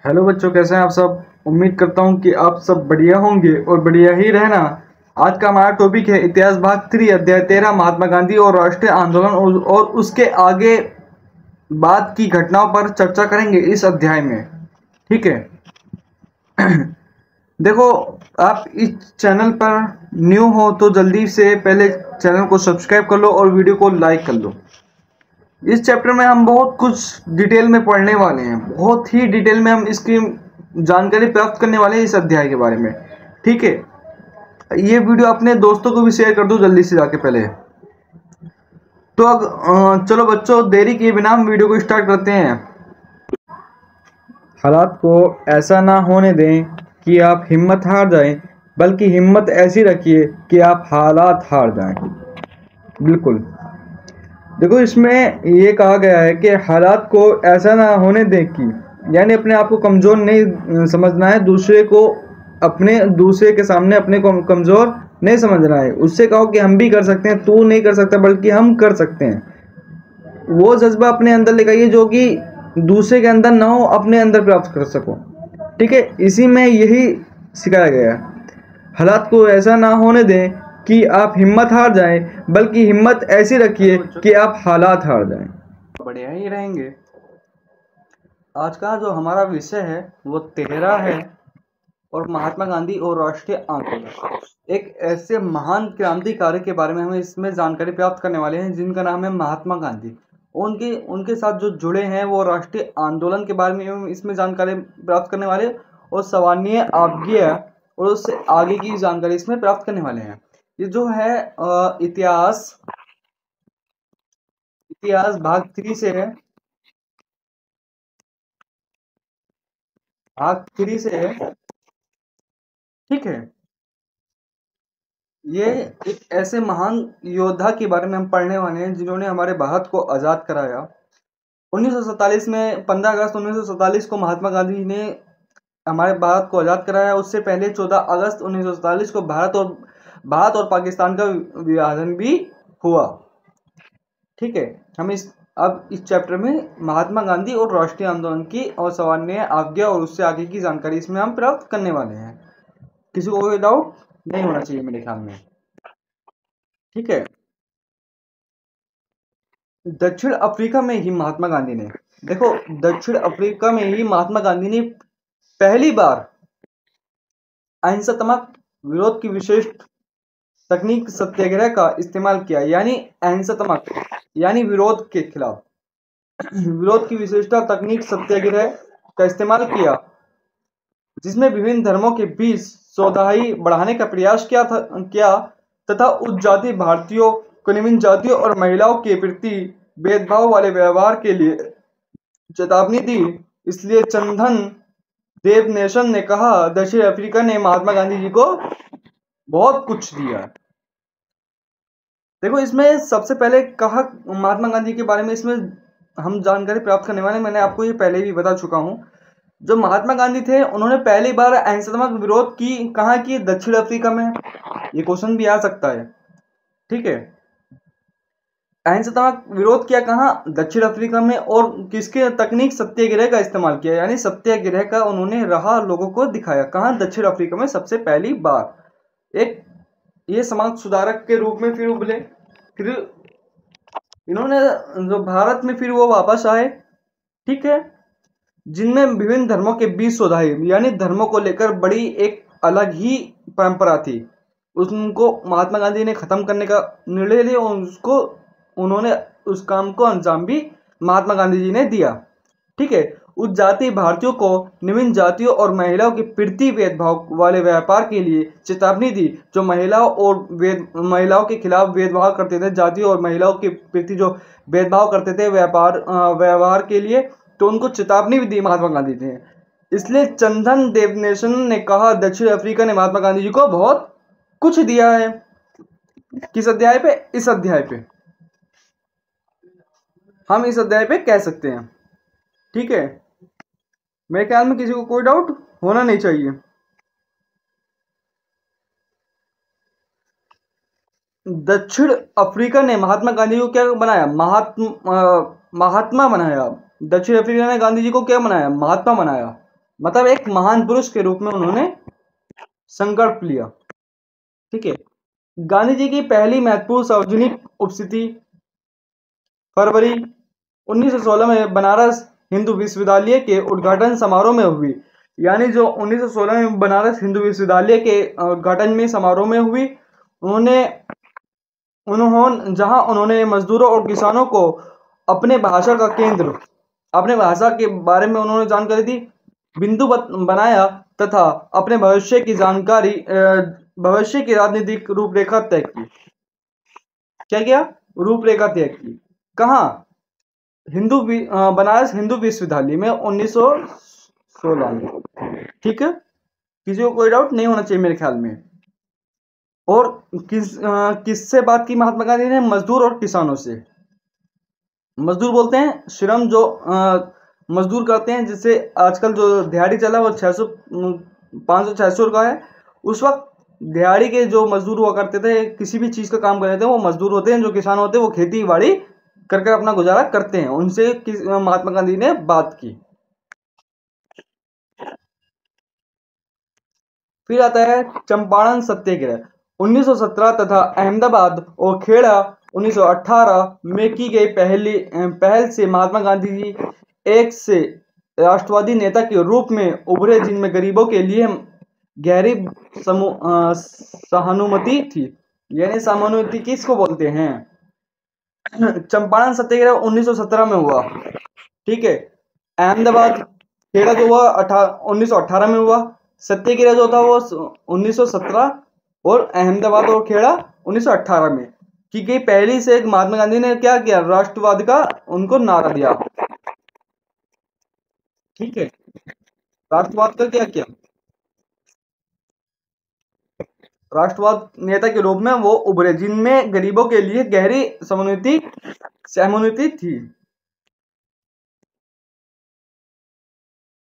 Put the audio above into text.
Hello बच्चों, कैसे हैं आप सब। उम्मीद करता हूं कि आप सब बढ़िया होंगे और बढ़िया ही रहना। आज का हमारा टॉपिक है इतिहास भाग 3 अध्याय 13 महात्मा गांधी और राष्ट्रीय आंदोलन और उसके आगे बाद की घटनाओं पर चर्चा करेंगे इस अध्याय में। ठीक है। देखो, आप इस चैनल पर न्यू हो तो जल्दी से पहले चैनल को सब्सक्राइब कर लो और वीडियो को लाइक कर लो। इस चैप्टर में हम बहुत कुछ डिटेल में पढ़ने वाले हैं, बहुत ही डिटेल में हम इसकी जानकारी प्राप्त करने वाले हैं इस अध्याय के बारे में। ठीक है, ये वीडियो अपने दोस्तों को भी शेयर कर दो जल्दी से जाके पहले। तो अब चलो बच्चों, देरी किए बिना हम वीडियो को स्टार्ट करते हैं। हालात को ऐसा ना होने दें कि आप हिम्मत हार जाएं, बल्कि हिम्मत ऐसी रखिए कि आप हालात हार जाएं। बिल्कुल। देखो, इसमें ये कहा गया है कि हालात को ऐसा ना होने दें कि, यानी अपने आप को कमज़ोर नहीं समझना है, दूसरे के सामने अपने को कमज़ोर नहीं समझना है। उससे कहो कि हम भी कर सकते हैं, तू नहीं कर सकता बल्कि हम कर सकते हैं। वो जज्बा अपने अंदर लेकर आइए जो कि दूसरे के अंदर ना हो, अपने अंदर प्राप्त कर सको। ठीक है, इसी में यही सिखाया गया है। हालात को ऐसा ना होने दें कि आप हिम्मत हार जाएं, बल्कि हिम्मत ऐसी रखिए कि आप हालात हार जाएं। बढ़िया ही रहेंगे। आज का जो हमारा विषय है वो 13 है और महात्मा गांधी और राष्ट्रीय आंदोलन। एक ऐसे महान क्रांतिकारी के बारे में हम इसमें जानकारी प्राप्त करने वाले हैं जिनका नाम है महात्मा गांधी। उनके साथ जो जुड़े हैं वो राष्ट्रीय आंदोलन के बारे में हम इसमें जानकारी प्राप्त करने वाले हैं और सामान्य आज्ञा और उससे आगे की जानकारी इसमें प्राप्त करने वाले हैं। ये जो है इतिहास भाग 3 से है। भाग 3 से है। ठीक है, ये एक ऐसे महान योद्धा के बारे में हम पढ़ने वाले हैं जिन्होंने हमारे भारत को आज़ाद कराया। 1947 में 15 अगस्त 1947 को महात्मा गांधी जी ने हमारे भारत को आज़ाद कराया। उससे पहले 14 अगस्त 1947 को भारत और पाकिस्तान का विभाजन भी हुआ। ठीक है, हम अब इस चैप्टर में महात्मा गांधी और राष्ट्रीय आंदोलन की और सामान्य आज्ञा और उससे आगे की जानकारी इसमें हम प्राप्त करने वाले हैं। किसी को कोई डाउट नहीं होना चाहिए मेरे ख्याल में। ठीक है, दक्षिण अफ्रीका में ही महात्मा गांधी ने, देखो, दक्षिण अफ्रीका में ही महात्मा गांधी ने पहली बार अहिंसात्मक विरोध की विशिष्ट तकनीक सत्याग्रह का इस्तेमाल किया। यानी अहिंसात्मक यानी विरोध के खिलाफ विरोध की विशेषता तकनीक सत्याग्रह का इस्तेमाल किया, जिसमें विभिन्न धर्मों के बीच सौहार्द बढ़ाने का प्रयास किया तथा उच्च जाति भारतीयों को निम्न जातियों और महिलाओं के प्रति भेदभाव वाले व्यवहार के लिए चेतावनी दी। इसलिए चंदन देव नेशन ने कहा, दक्षिण अफ्रीका ने महात्मा गांधी जी को बहुत कुछ दिया। देखो, इसमें सबसे पहले कहा महात्मा गांधी के बारे में इसमें हम जानकारी प्राप्त करने वाले, मैंने आपको ये पहले भी बता चुका हूं। जो महात्मा गांधी थे उन्होंने पहली बार अहिंसात्मक विरोध की कहाँ की? दक्षिण अफ्रीका में। ये क्वेश्चन भी आ सकता है। ठीक है, अहिंसात्मक विरोध किया कहाँ? दक्षिण अफ्रीका में। और किसके? तकनीक सत्याग्रह का इस्तेमाल किया, यानी सत्याग्रह का उन्होंने राह लोगों को दिखाया। कहाँ? दक्षिण अफ्रीका में सबसे पहली बार। एक ये समाज सुधारक के रूप में फिर उभरे। फिर इन्होंने जो भारत में फिर वो वापस आए। ठीक है, जिनमें विभिन्न धर्मों के बीच सौहार्द, यानी धर्मों को लेकर बड़ी एक अलग ही परंपरा थी, उनको महात्मा गांधी ने खत्म करने का निर्णय लिया और उन्होंने उस काम को अंजाम भी महात्मा गांधी जी ने दिया। ठीक है, उस जाति भारतीयों को निम्न जातियों और महिलाओं के प्रति भेदभाव वाले व्यापार के लिए चेतावनी दी। जो महिलाओं के खिलाफ भेदभाव करते थे, जातियों और महिलाओं के प्रति जो भेदभाव करते थे व्यवहार के लिए, तो उनको चेतावनी भी दी महात्मा गांधी जी ने। इसलिए चंदन देवनेशन ने कहा, दक्षिण अफ्रीका ने महात्मा गांधी जी को बहुत कुछ दिया है। किस अध्याय पे? इस अध्याय पे हम इस अध्याय पे कह सकते हैं। ठीक है, मेरे ख्याल में किसी को कोई डाउट होना नहीं चाहिए। दक्षिण अफ्रीका ने महात्मा गांधी को क्या बनाया? महात्मा बनाया। दक्षिण अफ्रीका ने गांधी जी को क्या बनाया? महात्मा बनाया। मतलब एक महान पुरुष के रूप में उन्होंने संकल्प लिया। ठीक है। गांधी जी की पहली महत्वपूर्ण सार्वजनिक उपस्थिति फरवरी 1916 में बनारस हिंदू विश्वविद्यालय के उद्घाटन समारोह में हुई। यानी जो 1916 में बनारस हिंदू विश्वविद्यालय के उद्घाटन में समारोह में हुई, उन्होंने मजदूरों और किसानों को अपने भाषा का केंद्र, अपने भाषा के बारे में उन्होंने जानकारी दी, बिंदु बनाया तथा अपने भविष्य की भविष्य की राजनीतिक रूपरेखा तय की। क्या किया? रूपरेखा तय की। कहाँ? बनारस हिंदू विश्वविद्यालय में 1916 में। ठीक है, किसी को कोई डाउट नहीं होना चाहिए मेरे ख्याल में। और किससे बात की महात्मा गांधी ने? मजदूर और किसानों से। मजदूर बोलते हैं श्रम जो मजदूर करते हैं, जिससे आजकल जो दिहाड़ी चला वो 600 500-600 का है। उस वक्त दिहाड़ी के जो मजदूर हुआ करते थे, किसी भी चीज का काम कर रहे थे, वो मजदूर होते हैं। जो किसान होते हैं वो खेती बाड़ी कर अपना गुजारा करते हैं। उनसे महात्मा गांधी ने बात की। फिर आता है चंपारण सत्याग्रह 1917 तथा अहमदाबाद और खेड़ा 1918 में की गई पहल से महात्मा गांधी जी एक से राष्ट्रवादी नेता के रूप में उभरे, जिनमें गरीबों के लिए गहरी सहानुभूति थी। यानी सहानुभूति किसको बोलते हैं? चंपारण सत्याग्रह 1917 में हुआ। ठीक है। अहमदाबाद खेड़ा जो हुआ 1918 में हुआ। सत्याग्रह जो था वो 1917 और अहमदाबाद और खेड़ा 1918 में की गई पहली से एक महात्मा गांधी ने क्या किया? राष्ट्रवाद का उनको नारा दिया। ठीक है, राष्ट्रवाद का क्या किया? राष्ट्रवाद नेता के रूप में वो उभरे, जिनमें गरीबों के लिए गहरी सहानुभूति थी।